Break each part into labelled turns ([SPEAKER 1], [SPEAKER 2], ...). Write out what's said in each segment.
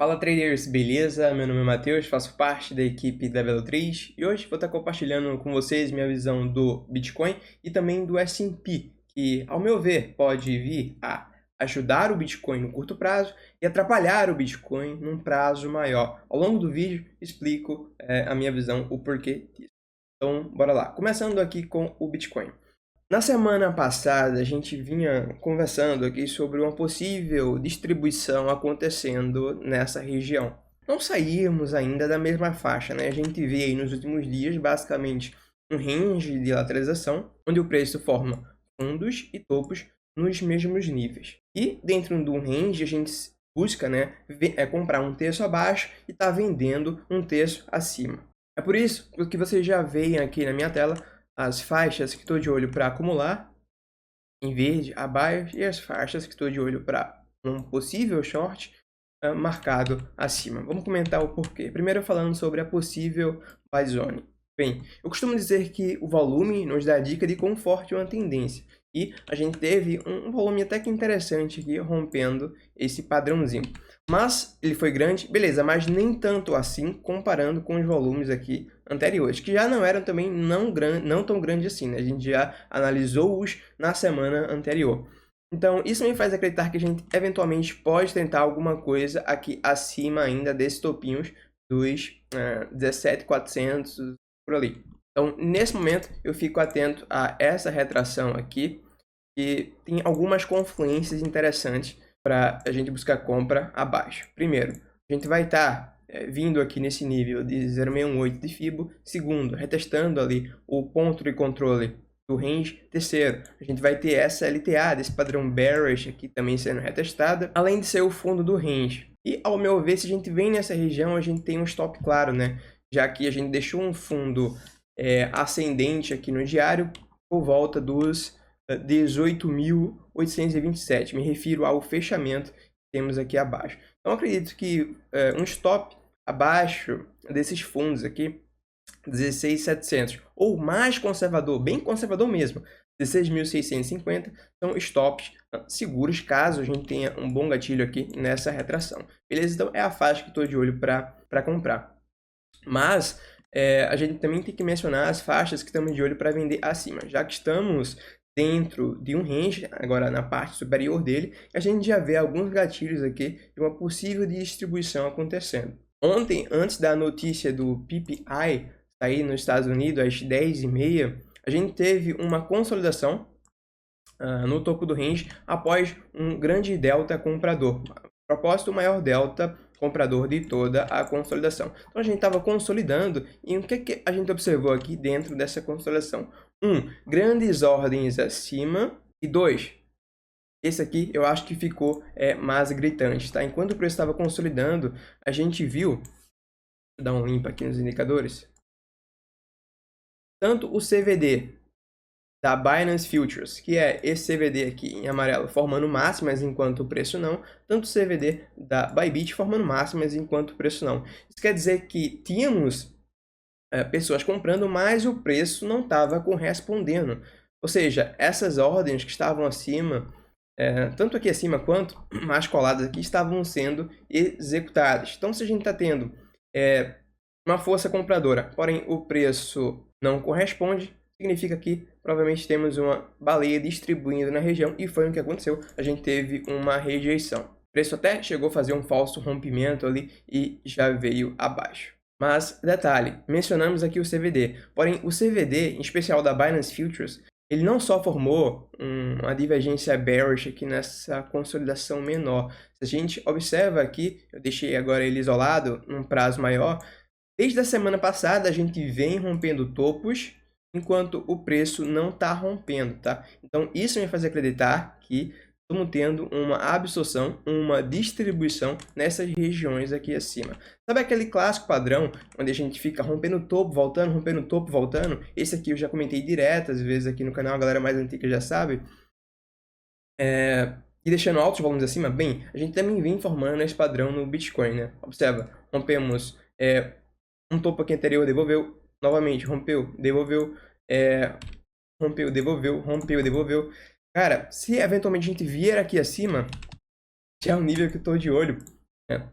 [SPEAKER 1] Fala traders, beleza? Meu nome é Matheus, faço parte da equipe da Velo3 e hoje vou estar compartilhando com vocês minha visão do Bitcoin e também do S&P, que ao meu ver pode vir a ajudar o Bitcoin no curto prazo e atrapalhar o Bitcoin num prazo maior. Ao longo do vídeo explico a minha visão, o porquê disso. Então bora lá, começando aqui com o Bitcoin. Na semana passada, a gente vinha conversando aqui sobre uma possível distribuição acontecendo nessa região. Não saímos ainda da mesma faixa, né? A gente vê aí nos últimos dias, basicamente, um range de lateralização, onde o preço forma fundos e topos nos mesmos níveis. E dentro de um range, a gente busca, né, comprar um terço abaixo e tá vendendo um terço acima. É por isso que vocês já veem aqui na minha tela as faixas que estou de olho para acumular em verde abaixo e as faixas que estou de olho para um possível short marcado acima. Vamos comentar o porquê. Primeiro falando sobre a possível buy zone. Bem, eu costumo dizer que o volume nos dá a dica de quão forte é uma tendência. E a gente teve um volume até que interessante aqui, rompendo esse padrãozinho. Mas ele foi grande, beleza, mas nem tanto assim comparando com os volumes aqui anteriores, que já não eram também não tão grandes assim, né? A gente já analisou-os na semana anterior. Então, isso me faz acreditar que a gente eventualmente pode tentar alguma coisa aqui acima ainda desses topinhos dos 17.400 por ali. Então, nesse momento, eu fico atento a essa retração aqui, que tem algumas confluências interessantes para a gente buscar compra abaixo. Primeiro, a gente vai estar vindo aqui nesse nível de 0,618 de Fibo. Segundo, retestando ali o ponto de controle do range. Terceiro, a gente vai ter essa LTA desse padrão bearish aqui também sendo retestada, além de ser o fundo do range. E ao meu ver, se a gente vem nessa região, a gente tem um stop claro, né? Já que a gente deixou um fundo ascendente aqui no diário por volta dos 18.827. Me refiro ao fechamento que temos aqui abaixo. Então, acredito que um stop abaixo desses fundos aqui, 16.700, ou mais conservador, bem conservador mesmo, 16.650, são stops seguros caso a gente tenha um bom gatilho aqui nessa retração. Beleza? Então, é a faixa que estou de olho para comprar. Mas a gente também tem que mencionar as faixas que estamos de olho para vender acima, já que estamos dentro de um range, agora na parte superior dele, a gente já vê alguns gatilhos aqui de uma possível distribuição acontecendo. Ontem, antes da notícia do PPI sair nos Estados Unidos às 10h30, a gente teve uma consolidação no topo do range após um grande delta comprador. A propósito, o maior delta comprador de toda a consolidação. Então a gente estava consolidando e o que a gente observou aqui dentro dessa consolidação? Grandes ordens acima e 2, esse aqui eu acho que ficou mais gritante, tá? Enquanto o preço estava consolidando, a gente viu, vou dar um limpo aqui nos indicadores, tanto o CVD da Binance Futures, que é esse CVD aqui em amarelo, formando máximas enquanto o preço não, tanto o CVD da Bybit formando máximas enquanto o preço não. Isso quer dizer que tínhamos pessoas comprando, mas o preço não estava correspondendo. Ou seja, essas ordens que estavam acima, tanto aqui acima quanto mais coladas aqui, estavam sendo executadas. Então, se a gente está tendo uma força compradora, porém o preço não corresponde, significa que provavelmente temos uma baleia distribuindo na região, e foi o que aconteceu. A gente teve uma rejeição. O preço até chegou a fazer um falso rompimento ali e já veio abaixo. Mas, detalhe, mencionamos aqui o CVD. Porém, o CVD, em especial da Binance Futures, ele não só formou uma divergência bearish aqui nessa consolidação menor. Se a gente observa aqui, eu deixei agora ele isolado num prazo maior, desde a semana passada a gente vem rompendo topos, enquanto o preço não está rompendo, tá? Então, isso me faz acreditar que estamos tendo uma absorção, uma distribuição nessas regiões aqui acima. Sabe aquele clássico padrão, onde a gente fica rompendo o topo, voltando, rompendo o topo, voltando? Esse aqui eu já comentei direto, às vezes aqui no canal, a galera mais antiga já sabe. E deixando altos volumes acima, bem, a gente também vem formando esse padrão no Bitcoin, né? Observa, rompemos um topo aqui anterior, devolveu, novamente, rompeu, devolveu, rompeu, devolveu, rompeu, devolveu. Cara, se eventualmente a gente vier aqui acima, já é um nível que eu tô de olho, né?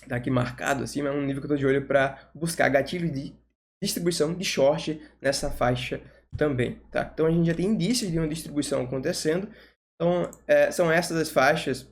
[SPEAKER 1] Tá aqui marcado acima, é um nível que eu tô de olho para buscar gatilho de distribuição de short nessa faixa também, tá? Então a gente já tem indícios de uma distribuição acontecendo. Então são essas as faixas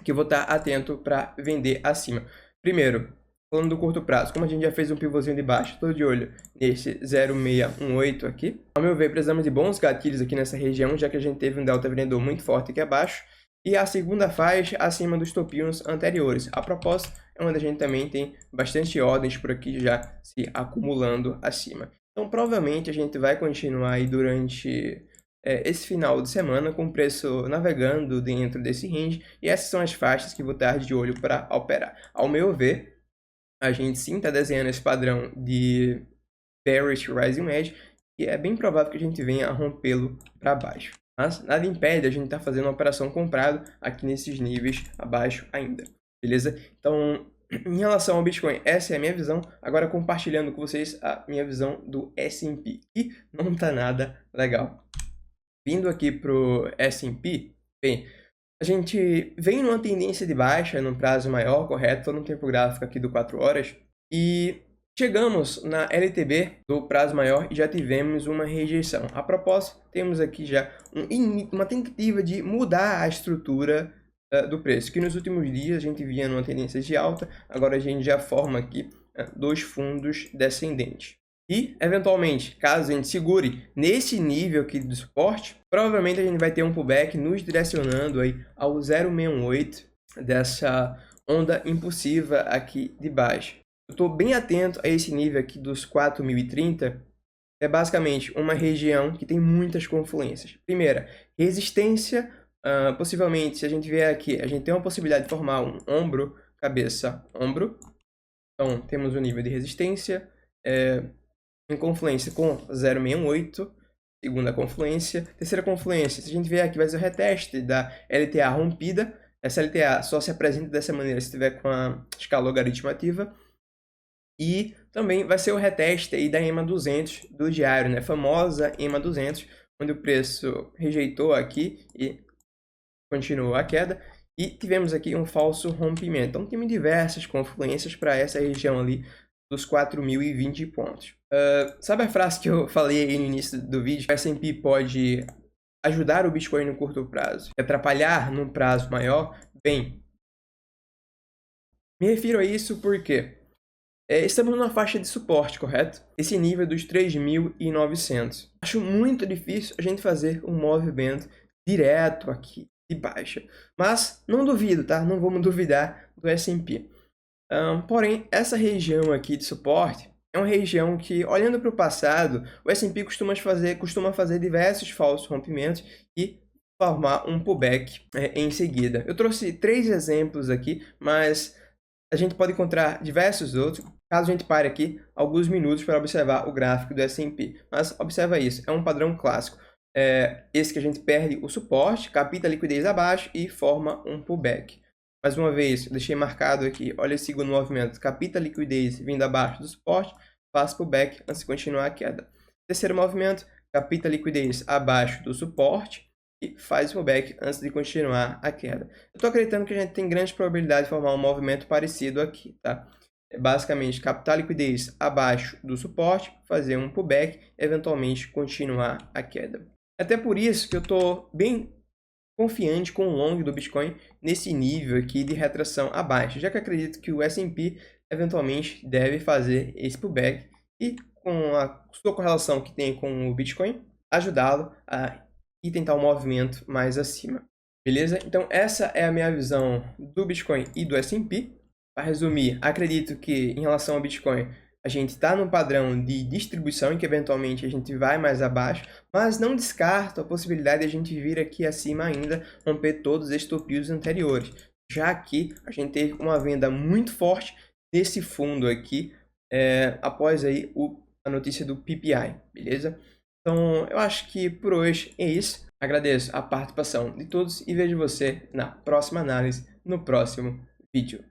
[SPEAKER 1] que eu vou estar atento para vender acima. Primeiro, falando do curto prazo, como a gente já fez um pivôzinho de baixo, estou de olho nesse 0,618 aqui. Ao meu ver, precisamos de bons gatilhos aqui nessa região, já que a gente teve um delta vendedor muito forte aqui abaixo. E a segunda faixa acima dos topinos anteriores. A propósito, é onde a gente também tem bastante ordens por aqui já se acumulando acima. Então, provavelmente, a gente vai continuar aí durante esse final de semana com o preço navegando dentro desse range. E essas são as faixas que vou estar de olho para operar. Ao meu ver, a gente sim está desenhando esse padrão de bearish rising edge e é bem provável que a gente venha a rompê-lo para baixo. Mas nada impede a gente estar fazendo uma operação comprado aqui nesses níveis abaixo ainda, beleza? Então, em relação ao Bitcoin, essa é a minha visão. Agora compartilhando com vocês a minha visão do S&P, que não está nada legal. Vindo aqui para o S&P, bem, a gente vem numa tendência de baixa no prazo maior, correto? Estou no tempo gráfico aqui do 4 horas. E chegamos na LTB do prazo maior e já tivemos uma rejeição. A propósito, temos aqui já uma tentativa de mudar a estrutura do preço, que nos últimos dias a gente via numa tendência de alta, agora a gente já forma aqui dois fundos descendentes. E, eventualmente, caso a gente segure nesse nível aqui de suporte, provavelmente a gente vai ter um pullback nos direcionando aí ao 0,618 dessa onda impulsiva aqui de baixo. Eu estou bem atento a esse nível aqui dos 4.030, é basicamente uma região que tem muitas confluências. Primeira, resistência, possivelmente, se a gente vier aqui, a gente tem uma possibilidade de formar um ombro, cabeça, ombro. Então, temos o nível de resistência, em confluência com 0,618, segunda confluência. Terceira confluência, se a gente vier aqui, vai ser o reteste da LTA rompida. Essa LTA só se apresenta dessa maneira se estiver com a escala logaritmo ativa. E também vai ser o reteste aí da EMA 200 do diário, né? Famosa EMA 200, onde o preço rejeitou aqui e continuou a queda. E tivemos aqui um falso rompimento. Então, temos diversas confluências para essa região ali dos 4.020 pontos. Sabe a frase que eu falei aí no início do vídeo? O S&P pode ajudar o Bitcoin no curto prazo e atrapalhar num prazo maior? Bem, me refiro a isso porque estamos numa faixa de suporte, correto? Esse nível é dos 3.900. Acho muito difícil a gente fazer um movimento direto aqui de baixa. Mas não duvido, tá? Não vamos duvidar do S&P. Porém, essa região aqui de suporte é uma região que, olhando para o passado, o S&P costuma fazer diversos falsos rompimentos e formar um pullback em seguida. Eu trouxe 3 exemplos aqui, mas a gente pode encontrar diversos outros, caso a gente pare aqui alguns minutos para observar o gráfico do S&P. Mas observa isso, é um padrão clássico. Esse que a gente perde o suporte, capta a liquidez abaixo e forma um pullback. Mais uma vez, eu deixei marcado aqui, olha esse segundo movimento, capta a liquidez vindo abaixo do suporte, faz pullback antes de continuar a queda. Terceiro movimento, capta a liquidez abaixo do suporte e faz pullback antes de continuar a queda. Eu estou acreditando que a gente tem grande probabilidade de formar um movimento parecido aqui, tá? Basicamente, captar a liquidez abaixo do suporte, fazer um pullback, eventualmente continuar a queda. Até por isso que eu estou bem confiante com o long do Bitcoin nesse nível aqui de retração abaixo, já que acredito que o S&P eventualmente deve fazer esse pullback e, com a sua correlação que tem com o Bitcoin, ajudá-lo a ir tentar um movimento mais acima. Beleza? Então essa é a minha visão do Bitcoin e do S&P. Para resumir, acredito que em relação ao Bitcoin, a gente está num padrão de distribuição em que eventualmente a gente vai mais abaixo, mas não descarto a possibilidade de a gente vir aqui acima ainda, romper todos estes topios anteriores, já que a gente teve uma venda muito forte nesse fundo aqui, após aí a notícia do PPI, beleza? Então, eu acho que por hoje é isso. Agradeço a participação de todos e vejo você na próxima análise, no próximo vídeo.